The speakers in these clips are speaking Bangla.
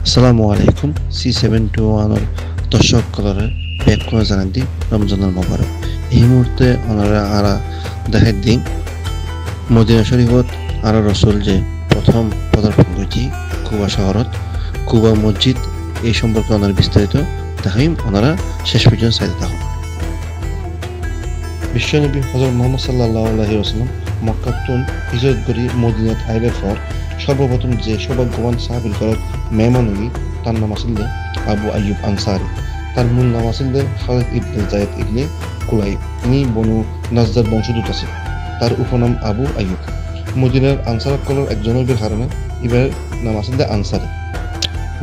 আসসালামু আলাইকুম C71 দর্শক কলরে ব্যাক করে জানান দি রমজানুল মোবারক। এই মুহূর্তে ওনারা আরা দেখাই দিন মদিনা শরীফত আরা রসুল যে প্রথম পদার্পণ করছি কুবা শহরত কুবা মসজিদ এই সম্পর্কে ওনার বিস্তারিত দেখাইম। ওনারা শেষ পর্যন্ত চাইতে থাকুন। বিশ্বনবী হযরত মুহাম্মদ সাল্লাল্লাহু আলাইহি ওয়াসাল্লাম মক্কাতুন হিজরত করি মদিনাত আইবার পর সর্বপ্রথম যে সৌভাগ্যবান সাহাবীর ঘরত মেহমান হই তার নাম আসলে আবু আইয়ুব আনসারী। তার মূল নাম আসলে খালিদ ইবনে যায়েদ ইবনে কুলাইব। ইনি বনু নাজ্জার বংশোদ্ভূত আছে। তার উপনাম আবু আইয়ুব। মদিনার আনসার কলর একজন নবীর কারণে এবার নাম আসলে আনসারী।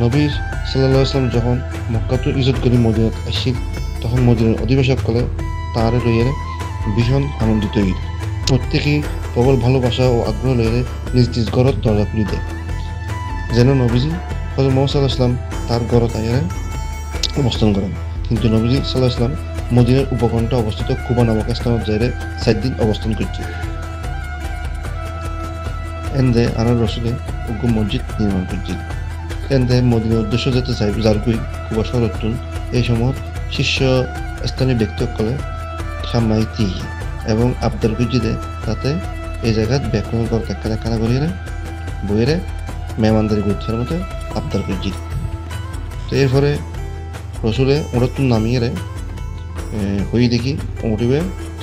নবীর সাল্লাল্লাহু আলাইহি ওয়াসাল্লাম যখন মক্কাতুন হিজরত করি মদিনাত আসিল তখন মদিনার অধিবাসক কলে তার লইয়ে ভীষণ আনন্দিত হইল। প্রত্যেকেই প্রবল ভালোবাসা ও আগ্রহ লইয়ে নিজ নিজ ঘরত দরজা খুলি দেয় যেন নবীজি হযরত মুহাম্মদ সাল্লাল্লাহু আলাইহি ওয়াসাল্লাম তার ঘরত আইয়ারে অবস্থান করেন। কিন্তু নবীজি সাল্লাল্লাহু আলাইহি ওয়াসাল্লাম মদিনার উপকণ্ঠে অবস্থিত কুবা নামক স্থানত যাইরে 4 দিন অবস্থান করছে। এন্দে আনার রসুলে উগ্র মসজিদ নির্মাণ করছে। এন্দে মদিনার উদ্দেশ্য যাতে যারকুই কুবা শহরতুন এই সময় শীর্ষ স্থানীয় ব্যক্তিসকলে খামাইতি এবং আবদার গুজিদে তাতে এই জায়গাত ব্যাকরণ কর কানা করিয়ে বইয়েরে মেহমানদারি গুচ্ছের মতো আবদার গুজি। তো এরপরে রসুলে ওরতুন নামিয়ে হই দেখি ওটিবে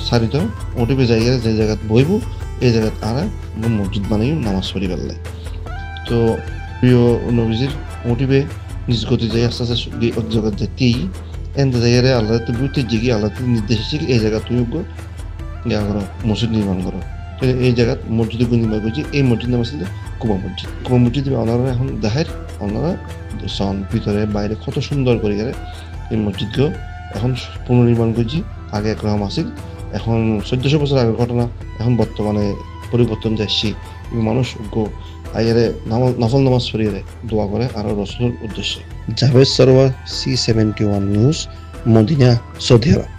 সারিত ওটিবে জায়গায় যে জায়গাত বইব এই জায়গাত আরা মসজিদ বানাই নামাজ পড়ি পেলাই। তো প্রিয় নবীজির ওটিবে নিজ গতি যাই আস্তে আস্তে জগৎ যেতেই এনতে জায়গায় আল্লাহ বুঝতে জিগি আল্লাহ নির্দেশ এসেছে এই জায়গা তুমি ইয়া করো মসজিদ নির্মাণ করো। এই জায়গাত মসজিদ নির্মাণ করছি। এই মসজিদ নাম আসলে কুবা মসজিদ। কুবা মসজিদ ওনারা এখন দেখায় ওনারা সন ভিতরে বাইরে কত সুন্দর করে গেলে এই মসজিদকেও এখন পুনর্নির্মাণ করছি। আগে একরকম আসিল, এখন 1400 বছর আগের ঘটনা, এখন বর্তমানে পরিবর্তন যাচ্ছি। মানুষ আইয়ারে নফল নামাজ পড়িয়ে দোয়া করে আরো রসুলের উদ্দেশ্যে। Javed Sarwar C71 news, Medina, Saudi আরব।